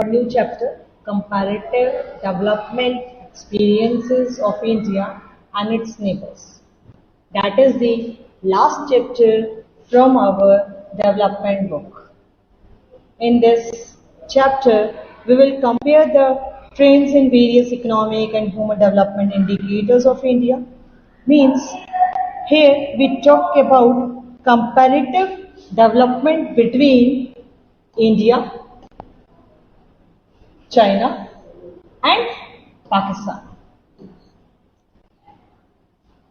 our new chapter, Comparative Development Experiences of India and its Neighbors. That is the last chapter from our development book. In this chapter, we will compare the trends in various economic and human development indicators of India. Means, here we talk about comparative development between India, China and Pakistan.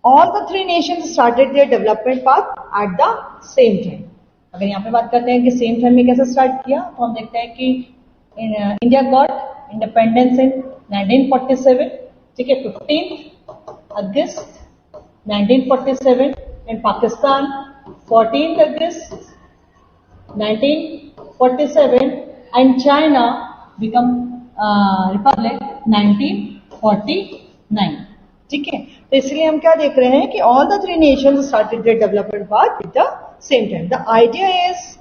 All the three nations started their development path at the same time. अगर यहाँ पे बात करते हैं कि same time में कैसे start किया, तो हम देखते हैं कि इंडिया गॉट इंडिपेंडेंस इन 1947, ठीक है, 15 अगस्त 1947, and Pakistan 14 August 1947, and China become Republic 1949, ठीक है। तो इसलिए हम क्या देख रहे हैं कि all the three Nations started their development path at the same time. The idea is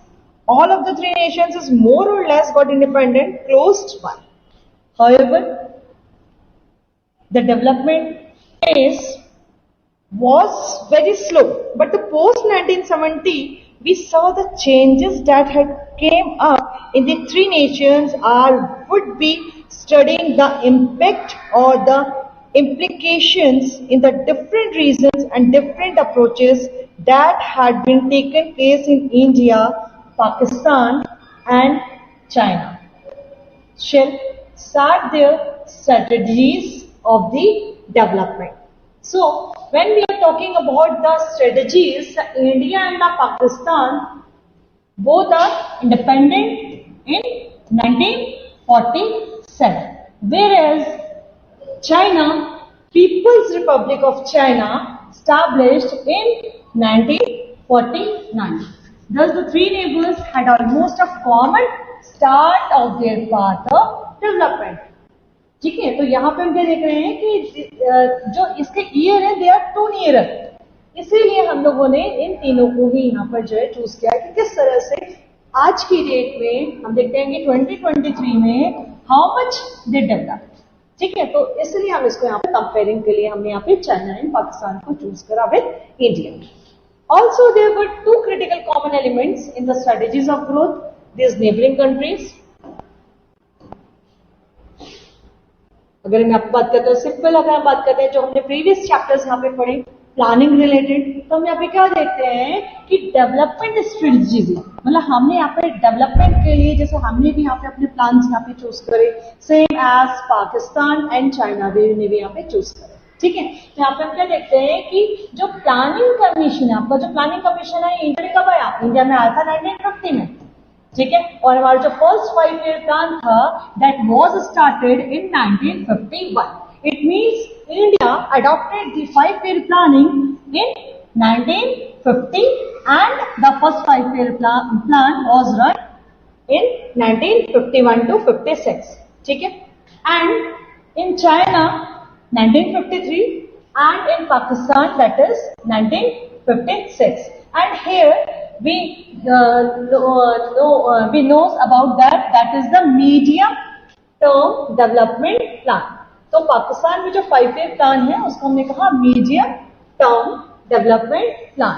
all of the three nations is more or less got independent close by. However, the development pace was very slow. But the post 1970, we saw the changes that had came up in the three nations would be studying the impact or the implications in the different regions and different approaches that had been taken place in India, Pakistan and China. Shall start their strategies of the development. So, when we are talking about the strategies, India and Pakistan both are independent in 1947, whereas China, People's Republic of China, established in 1949. Thus, the three neighbors had almost a common start of their path of development. ठीक है, तो यहाँ पे हम क्या देख रहे हैं कि जो इसके ईयर है दे आर टू नियरर, इसीलिए हम लोगों ने इन तीनों को ही यहाँ पर जो है चूज किया कि किस तरह से आज की डेट में हम देखते हैं कि 2023 में हाउ मच दे डेवलप, ठीक है। तो इसलिए हम इसको यहाँ पे कंपेयरिंग के लिए हमने यहाँ पे चाइना एंड पाकिस्तान को चूज करा with India. Also there were two critical common elements in the strategies of growth this neighbouring countries. अगर मैं आपको बात करता हूँ सिंपल, अगर हम बात करते हैं जो हमने प्रीवियस चैप्टर्स यहाँ पे पढ़े प्लानिंग रिलेटेड, तो हम यहाँ पे क्या देखते हैं कि डेवलपमेंट स्ट्रेटजीज, मतलब हमने यहाँ पे डेवलपमेंट के लिए जैसे हमने भी यहाँ पे अपने प्लान यहाँ पे चूज करे, same as Pakistan and China ने भी यहाँ पे चूज करे, ठीक है। तो यहाँ पे हम क्या देखते हैं कि जो प्लानिंग कमीशन है, आपका जो प्लानिंग कमीशन है इंडिया कब आया, इंडिया में आया था 1950 में, ठीक है। और हमारा जो फर्स्ट 5 ईयर प्लान था that was started in 1951. It means India adopted the 5-year planning in 1950 and the first 5-year plan was run in 1951 to 56, ठीक है। And in China 1953 and in Pakistan that is 1956. And here we knows about that is the medium term development plan. तो पाकिस्तान में जो 5-year plan है उसको हमने कहा medium term development plan.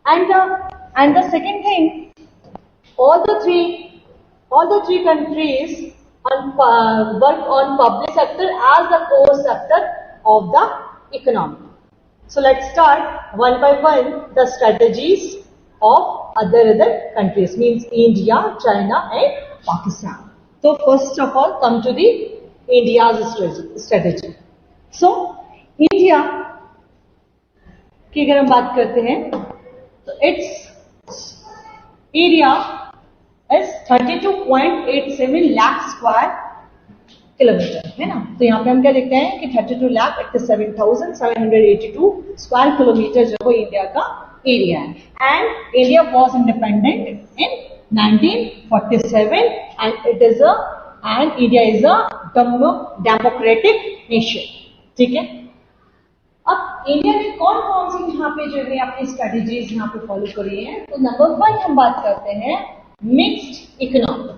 And the second thing, all the three countries work on public sector as the core sector of the economy. So let's start one by one the strategies of other countries, means India, China and Pakistan. So first of all come to the India's strategy. So India की अगर हम बात करते हैं तो its area is 32.87 lakh square kilometre, है ना। तो यहाँ पे हम क्या देखते हैं कि 32,87,782 स्क्वायर किलोमीटर जो वो इंडिया का एरिया है. And India was independent in 1947 and it is and India is a democratic nation. ठीक है. अब इंडिया ने कौन कौन सी यहाँ पे जो है अपनी स्ट्रेटेजीज यहाँ पे फॉलो करी है. तो नंबर 1 हम बात करते हैं मिक्स्ड इकोनॉमी.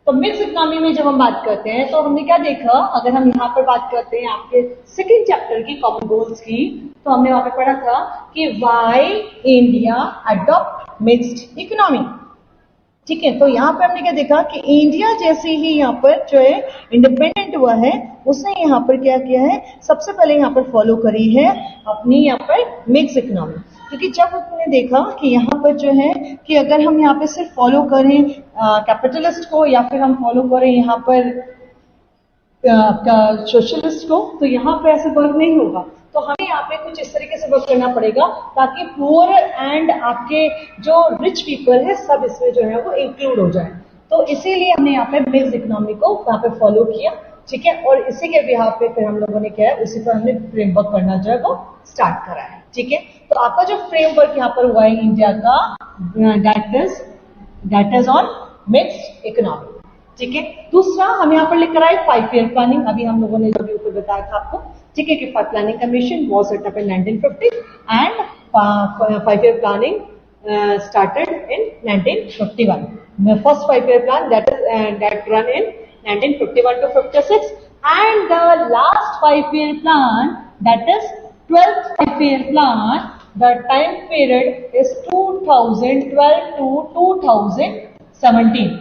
तो मिक्स इकोनॉमी में जब हम बात करते हैं तो हमने क्या देखा, अगर हम यहाँ पर बात करते हैं आपके सेकंड चैप्टर की कॉमन गोल्स की, तो हमने वहां पे पढ़ा था कि why India adopt mixed economy. ठीक है, तो यहाँ पे हमने क्या देखा कि इंडिया जैसे ही यहाँ पर जो है इंडिपेंडेंट हुआ है, उसने यहाँ पर क्या किया है, सबसे पहले यहाँ पर फॉलो करी है अपनी यहाँ पर मिक्स इकोनॉमी। क्योंकि जब उसने देखा कि यहाँ पर जो है कि अगर हम यहाँ पे सिर्फ फॉलो करें कैपिटलिस्ट को या फिर हम फॉलो करें यहाँ पर आपका सोशलिस्ट को, तो यहाँ पे ऐसे वर्क नहीं होगा। तो हमें यहाँ पे कुछ इस तरीके से वर्क करना पड़ेगा ताकि पुअर एंड आपके जो रिच पीपल है सब इसमें जो है वो इंक्लूड हो जाए। तो इसीलिए हमने यहाँ पे मिक्स इकोनॉमी को यहाँ पे फॉलो किया। ठीक है, और इसी के बिहार पे फिर हम लोगों ने क्या है, उसी पर हमने फ्रेमवर्क करना जो है वो स्टार्ट करा है। ठीक है, तो आपका जो फ्रेमवर्क यहाँ पर हुआ है इंडिया का, that is on mixed economy. ठीक है, दूसरा हम यहाँ पर लेकर आए 5 ईयर प्लानिंग। अभी हम लोगों ने जो भी ऊपर बताया था आपको, ठीक है, कि 5 planning commission was set up in 1950 and 5 year planning started in 1951. The first 5 year plan that run in 1951 to 56, and the last 5 year plan, that is 12th 5 year plan, the time period is 2012 to 2017,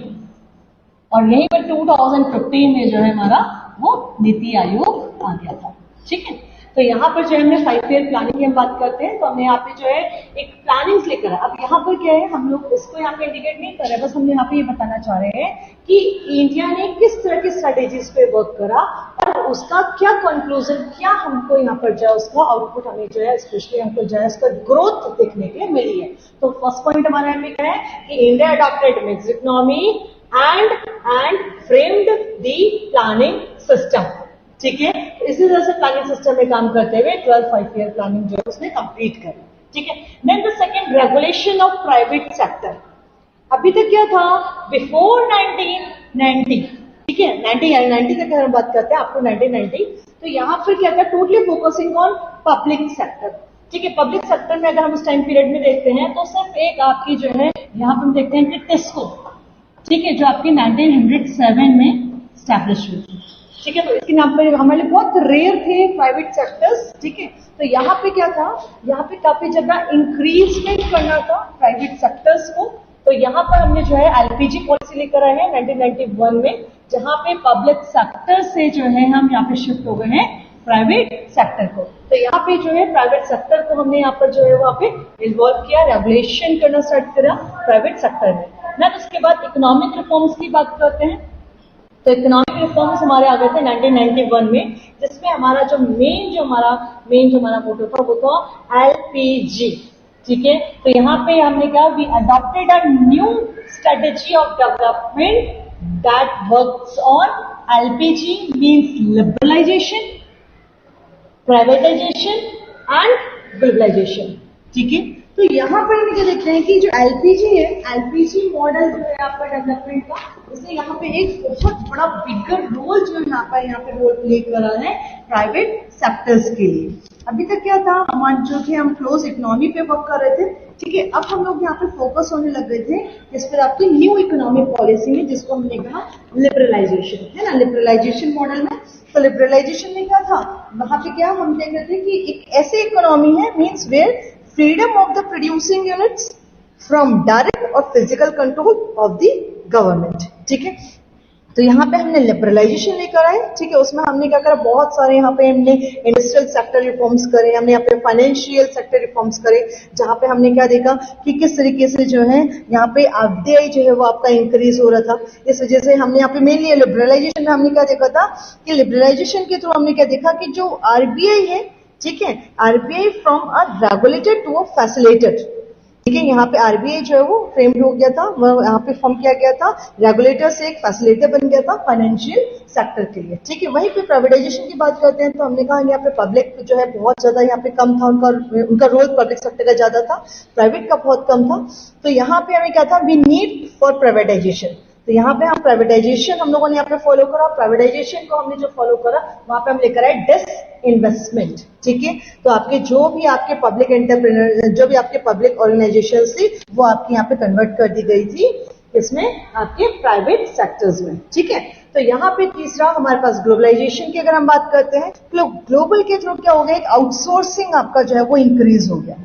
और यहीं पर 2015 में जो है हमारा वो नीति आयोग आ गया था। ठीक है, तो यहाँ पर जो है हमने 5 ईयर प्लानिंग की हम बात करते हैं, तो हमने यहाँ पे जो है एक प्लानिंग लेकर, अब यहाँ पर क्या है, हम लोग इसको यहाँ पे इंडिकेट नहीं कर रहे, बस हमने यहाँ पे ये बताना चाह रहे हैं कि इंडिया ने किस तरह की स्ट्रेटेजीज पे वर्क करा और उसका क्या कंक्लूजन, क्या हमको यहाँ पर जो है उसका आउटपुट हमें जो है स्पेशली हमको जो है उसका ग्रोथ देखने के लिए मिली है। तो फर्स्ट पॉइंट हमारा यहाँ पे क्या है कि India adopted mixed economy and framed the planning system. ठीक है, इसी तरह से प्लानिंग सिस्टम में काम करते हुए 12 5 ईयर प्लानिंग जो है उसने कंप्लीट करी। ठीक है, then the second, regulation of private sector. अभी तक क्या था, बिफोर 1990, ठीक है, 90 तक हम बात करते हैं आपको 1990, तो यहाँ पर क्या था, totally focusing on public sector. ठीक है, पब्लिक सेक्टर में अगर हम उस टाइम पीरियड में देखते हैं तो सिर्फ एक आपकी जो है यहाँ पर हम देखते हैं कि टेस्को, ठीक है, जो आपकी 1907 में स्टैब्लिश हुई थी। ठीक है, तो इसके नाम पर हमारे बहुत रेयर थे प्राइवेट सेक्टर्स। ठीक है, तो यहाँ पे क्या था, यहाँ पे काफी जगह इंक्रीजमेंट करना था प्राइवेट सेक्टर्स को। तो यहाँ पर हमने जो है एलपीजी पॉलिसी लेकर आए हैं 1991 में, जहाँ पे पब्लिक सेक्टर से जो है हम यहाँ पे शिफ्ट हो गए हैं प्राइवेट सेक्टर को। तो यहाँ पे जो है प्राइवेट सेक्टर को हमने यहाँ पर जो है वहाँ पे इन्वॉल्व किया, रेगुलेशन करना स्टार्ट करा प्राइवेट सेक्टर में ना। उसके बाद इकोनॉमिक रिफॉर्म्स की बात करते हैं, तो इकोनॉमिक रिफॉर्म्स हमारे आ गए थे 1991 में, जिसमें हमारा जो मेन जो हमारा मोटो था वो था एलपीजी। ठीक है, तो यहाँ पे हमने क्या, we adopted a new strategy of development that works on LPG, means liberalisation, privatisation and globalisation. ठीक है, तो यहाँ पर हम क्या देखते हैं कि जो एलपीजी है, एलपीजी मॉडल जो है आपका डेवलपमेंट का, उसने यहाँ पे एक बहुत बड़ा बिगर रोल जो यहाँ पे रोल प्ले करा है प्राइवेट सेक्टर्स के लिए। अभी तक क्या था, हमारे जो थे हम क्लोज इकोनॉमी पे वर्क कर रहे थे। ठीक है, अब हम लोग यहाँ पे फोकस होने लग गए थे इस पर आपकी न्यू इकोनॉमिक पॉलिसी में, जिसको हमने कहा लिबरलाइजेशन, है ना, लिबरलाइजेशन मॉडल में। तो लिबरलाइजेशन में क्या था, वहां पे क्या हम देख रहे थे कि एक ऐसी इकोनॉमी है, means where freedom of the producing units from direct और physical control of the government. ठीक है, तो यहाँ पे हमने लिबरलाइजेशन लेकर आए। ठीक है, उसमें हमने क्या करा, बहुत सारे यहाँ पे हमने इंडस्ट्रियल सेक्टर रिफॉर्म्स करे, हमने यहाँ पे फाइनेंशियल सेक्टर रिफॉर्म्स करे, जहाँ पे हमने क्या देखा कि किस तरीके से जो है यहाँ पे आरबीआई जो है वो आपका इंक्रीज हो रहा था। इस वजह से हमने यहाँ पे मेनली लिबरलाइजेशन में हमने क्या देखा था कि लिबरलाइजेशन के थ्रू हमने क्या देखा कि जो आरबीआई है, ठीक है, RBI from a regulator to a facilitator. ठीक है, यहाँ पे आरबीआई जो है वो फ्रेम्ड हो गया था, वह यहाँ पे फॉर्म किया गया था, रेगुलेटर से एक फैसिलिटेटर बन गया था फाइनेंशियल सेक्टर के लिए। ठीक है, वहीं पे प्राइवेटाइजेशन की बात करते हैं तो हमने कहा यहाँ पे पब्लिक जो है बहुत ज्यादा यहाँ पे कम था, उनका रोल पब्लिक सेक्टर का ज्यादा था, प्राइवेट का बहुत कम था। तो यहाँ पे हमें क्या था, वी नीड फॉर प्राइवेटाइजेशन। तो यहाँ पे हम प्राइवेटाइजेशन हम लोगों ने यहाँ पे फॉलो करा। प्राइवेटाइजेशन को हमने जो फॉलो करा वहां पे हम लेकर आए डिसइन्वेस्टमेंट। ठीक है, तो आपके जो भी आपके पब्लिक एंटरप्रेन्योर, जो भी आपके पब्लिक ऑर्गेनाइजेशन थी, वो आपके यहाँ पे कन्वर्ट कर दी गई थी इसमें आपके प्राइवेट सेक्टर्स में, ठीक है। तो यहाँ पे तीसरा हमारे पास ग्लोबलाइजेशन की अगर हम बात करते हैं, तो ग्लोबल के थ्रू क्या हो गया, एक आउटसोर्सिंग आपका जो है वो इंक्रीज हो गया।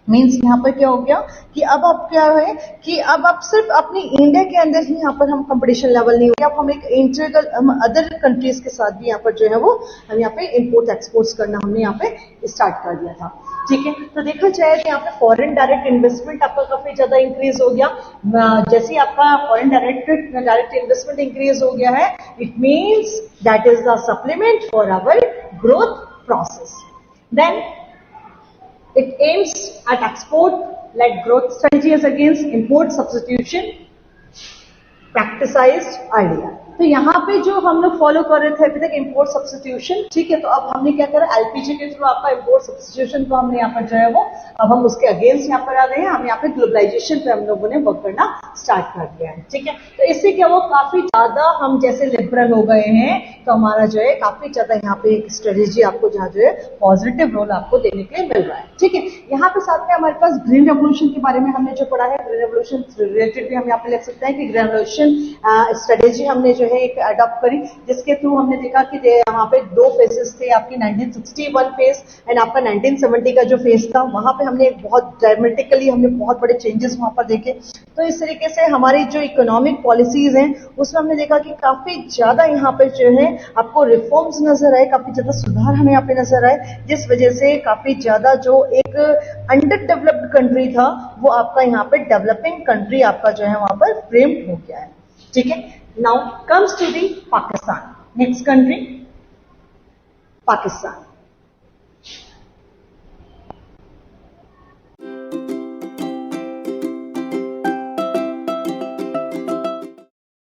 मीन्स यहाँ पर क्या हो गया कि अब आप क्या है कि अब आप सिर्फ अपनी इंडिया के अंदर ही यहाँ पर हम कंपटीशन लेवल नहीं हो गया, अब हम एक इंटरगल हम अदर कंट्रीज के साथ भी यहाँ पर जो है वो हम यहाँ पे इंपोर्ट एक्सपोर्ट्स करना हमने यहाँ पे स्टार्ट कर दिया था, ठीक है। तो देखा जाए तो यहाँ पे फॉरेन डायरेक्ट इन्वेस्टमेंट आपका काफी ज्यादा इंक्रीज हो गया। जैसे ही आपका फॉरेन डायरेक्ट इन्वेस्टमेंट इंक्रीज हो गया है, it means that is the supplement for our growth process. Then it aims at export-led growth strategies against import substitution, practicized idea। तो यहाँ पे जो हम लोग फॉलो कर रहे थे अभी तक इम्पोर्ट सब्स्टिट्यूशन, ठीक है। तो अब हमने क्या करा, एलपीजी के थ्रू आपका इम्पोर्ट सब्स्टिट्यूशन को हमने यहाँ पर जो है वो अब हम उसके अगेंस्ट यहाँ पर आ गए हैं, हम यहाँ पे ग्लोबलाइजेशन पे हम लोगों ने वर्क करना स्टार्ट कर दिया है, ठीक है। तो इससे क्या वो काफी ज्यादा हम जैसे लिबरल हो गए हैं, तो हमारा जो है काफी ज्यादा यहाँ पे एक स्ट्रेटेजी आपको जहाँ जो है पॉजिटिव रोल आपको देने के लिए मिल रहा है, ठीक है। यहाँ पे साथ में हमारे पास ग्रीन रेवोल्यूशन के बारे में हमने जो पढ़ा है, ग्रीन रेवोल्यूशन रिलेटेड भी हम यहाँ पे लिख सकते हैं कि ग्रीन रेवोल्यूशन स्ट्रेटेजी हमने जो है एक अडॉप्ट करी, जिसके थ्रू हमने देखा कि यहाँ पे दो फेजेस थे आपकी, 1961 फेज एंड आपका 1970 का जो फेज था, वहां पे हमने बहुत ड्रामेटिकली हमने बहुत बड़े चेंजेस वहां पर देखे। तो इस तरीके से हमारी जो इकोनॉमिक पॉलिसीज हैं उसमें हमने देखा कि काफी ज्यादा यहाँ पे जो है आपको रिफॉर्म्स नजर आए, काफी ज्यादा सुधार हमें यहाँ पे नजर आए, जिस वजह से काफी ज्यादा जो एक अंडर डेवलप्ड कंट्री था वो आपका यहाँ पे डेवलपिंग कंट्री आपका जो है वहां पर फ्रेम्ड हो गया है, ठीक है। Now comes to the Pakistan, next country Pakistan.